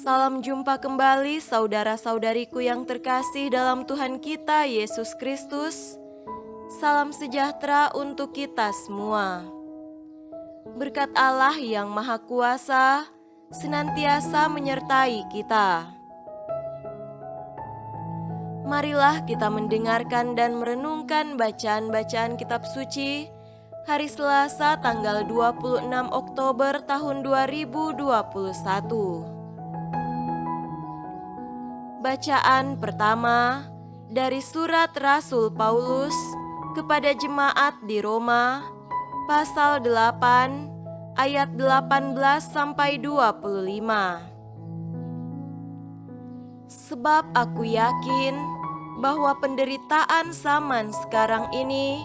Salam jumpa kembali saudara-saudariku yang terkasih dalam Tuhan kita Yesus Kristus. Salam sejahtera untuk kita semua. Berkat Allah yang Maha Kuasa senantiasa menyertai kita. Marilah kita mendengarkan dan merenungkan bacaan-bacaan kitab suci hari Selasa tanggal 26 Oktober tahun 2021. Bacaan pertama dari surat Rasul Paulus kepada jemaat di Roma, pasal 8 ayat 18 sampai 25. Sebab aku yakin bahwa penderitaan zaman sekarang ini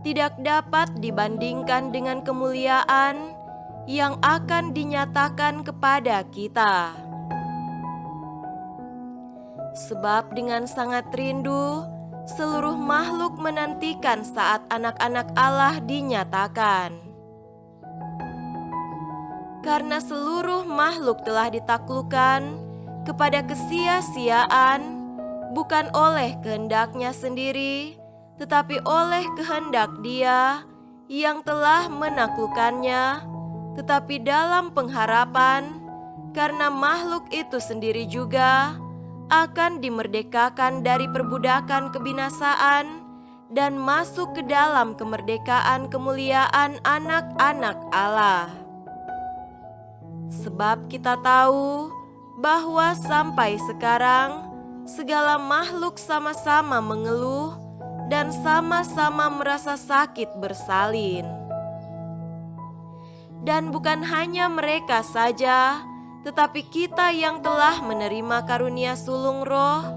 tidak dapat dibandingkan dengan kemuliaan yang akan dinyatakan kepada kita. Sebab dengan sangat rindu, seluruh makhluk menantikan saat anak-anak Allah dinyatakan. Karena seluruh makhluk telah ditaklukkan kepada kesia-siaan, bukan oleh kehendaknya sendiri, tetapi oleh kehendak Dia yang telah menaklukkannya, tetapi dalam pengharapan, karena makhluk itu sendiri juga akan dimerdekakan dari perbudakan kebinasaan dan masuk ke dalam kemerdekaan kemuliaan anak-anak Allah. Sebab kita tahu bahwa sampai sekarang segala makhluk sama-sama mengeluh dan sama-sama merasa sakit bersalin. Dan bukan hanya mereka saja, tetapi kita yang telah menerima karunia sulung roh,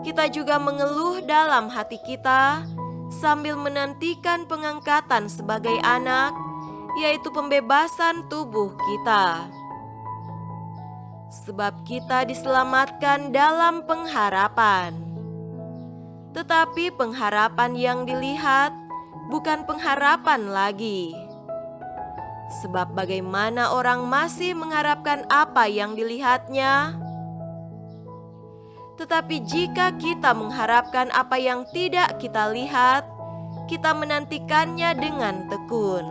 kita juga mengeluh dalam hati kita sambil menantikan pengangkatan sebagai anak, yaitu pembebasan tubuh kita. Sebab kita diselamatkan dalam pengharapan. Tetapi pengharapan yang dilihat bukan pengharapan lagi. Sebab bagaimana orang masih mengharapkan apa yang dilihatnya? Tetapi jika kita mengharapkan apa yang tidak kita lihat, kita menantikannya dengan tekun.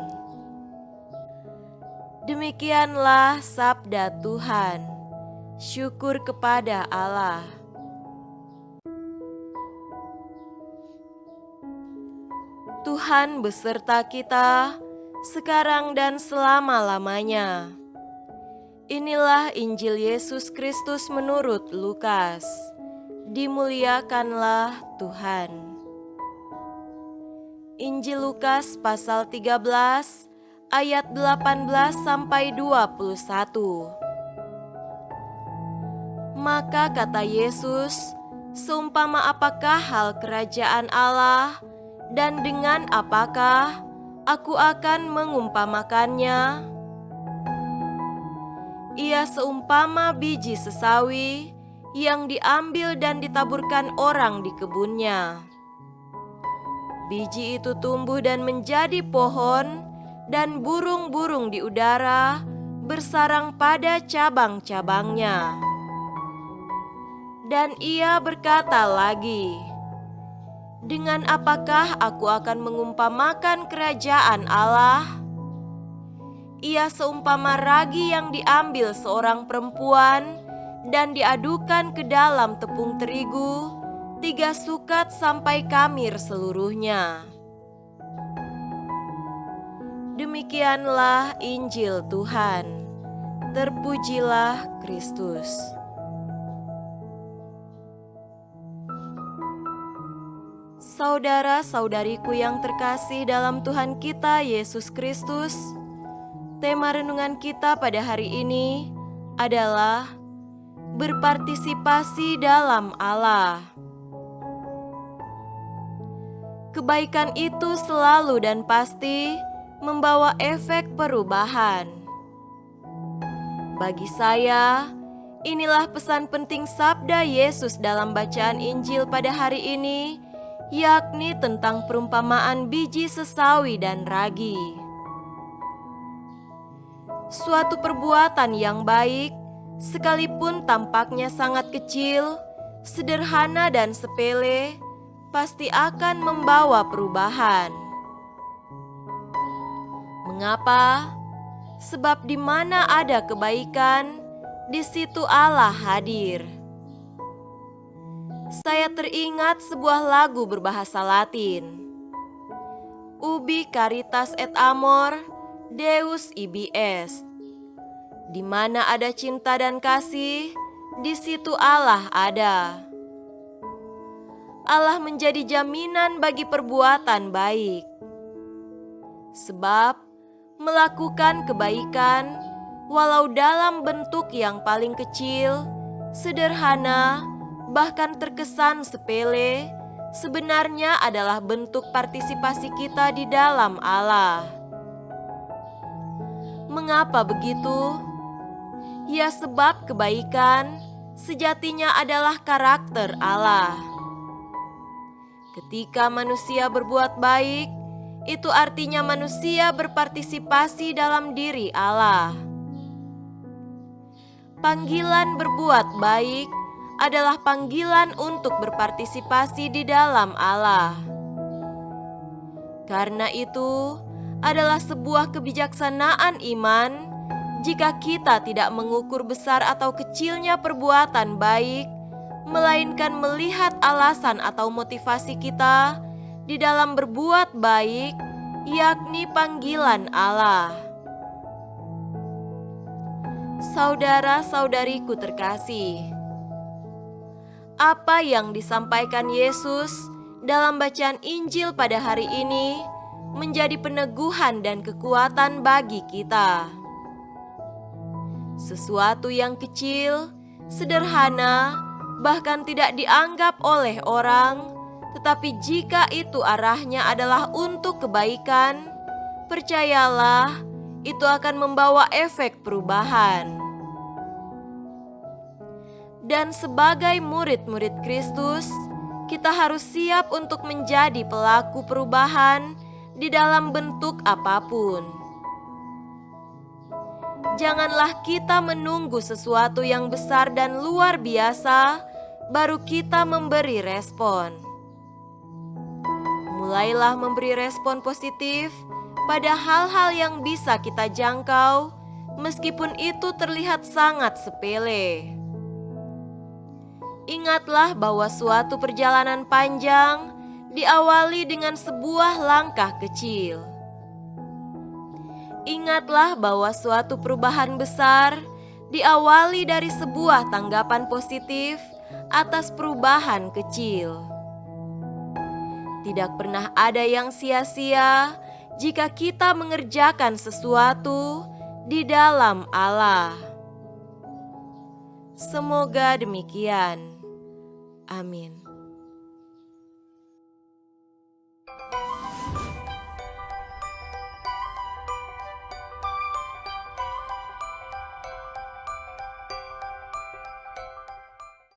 Demikianlah sabda Tuhan. Syukur kepada Allah. Tuhan beserta kita sekarang dan selama-lamanya. Inilah Injil Yesus Kristus menurut Lukas. Dimuliakanlah Tuhan. Injil Lukas pasal 13 ayat 18 sampai 21. Maka kata Yesus, seumpama apakah hal kerajaan Allah, dan dengan apakah aku akan mengumpamakannya? Ia seumpama biji sesawi yang diambil dan ditaburkan orang di kebunnya. Biji itu tumbuh dan menjadi pohon, dan burung-burung di udara bersarang pada cabang-cabangnya. Dan ia berkata lagi, dengan apakah aku akan mengumpamakan kerajaan Allah? Ia seumpama ragi yang diambil seorang perempuan dan diadukan ke dalam tepung terigu 3 sukat sampai kamir seluruhnya. Demikianlah Injil Tuhan. Terpujilah Kristus. Saudara-saudariku yang terkasih dalam Tuhan kita Yesus Kristus, tema renungan kita pada hari ini adalah berpartisipasi dalam Allah. Kebaikan itu selalu dan pasti membawa efek perubahan. Bagi saya, inilah pesan penting sabda Yesus dalam bacaan Injil pada hari ini, yakni tentang perumpamaan biji sesawi dan ragi. Suatu perbuatan yang baik sekalipun tampaknya sangat kecil, sederhana dan sepele, pasti akan membawa perubahan. Mengapa? Sebab di mana ada kebaikan, di situ Allah hadir. Saya teringat sebuah lagu berbahasa Latin. Ubi caritas et amor, Deus ibi est. Di mana ada cinta dan kasih, di situ Allah ada. Allah menjadi jaminan bagi perbuatan baik. Sebab melakukan kebaikan, walau dalam bentuk yang paling kecil, sederhana, bahkan terkesan sepele, sebenarnya adalah bentuk partisipasi kita di dalam Allah. Mengapa begitu? Ya, sebab kebaikan sejatinya adalah karakter Allah. Ketika manusia berbuat baik, itu artinya manusia berpartisipasi dalam diri Allah. Panggilan berbuat baik adalah panggilan untuk berpartisipasi di dalam Allah. Karena itu adalah sebuah kebijaksanaan iman jika kita tidak mengukur besar atau kecilnya perbuatan baik, melainkan melihat alasan atau motivasi kita di dalam berbuat baik, yakni panggilan Allah. Saudara-saudariku terkasih, apa yang disampaikan Yesus dalam bacaan Injil pada hari ini menjadi peneguhan dan kekuatan bagi kita. Sesuatu yang kecil, sederhana, bahkan tidak dianggap oleh orang, tetapi jika itu arahnya adalah untuk kebaikan, percayalah, itu akan membawa efek perubahan. Dan sebagai murid-murid Kristus, kita harus siap untuk menjadi pelaku perubahan di dalam bentuk apapun. Janganlah kita menunggu sesuatu yang besar dan luar biasa, baru kita memberi respon. Mulailah memberi respon positif pada hal-hal yang bisa kita jangkau, meskipun itu terlihat sangat sepele. Ingatlah bahwa suatu perjalanan panjang diawali dengan sebuah langkah kecil. Ingatlah bahwa suatu perubahan besar diawali dari sebuah tanggapan positif atas perubahan kecil. Tidak pernah ada yang sia-sia jika kita mengerjakan sesuatu di dalam Allah. Semoga demikian. Amin.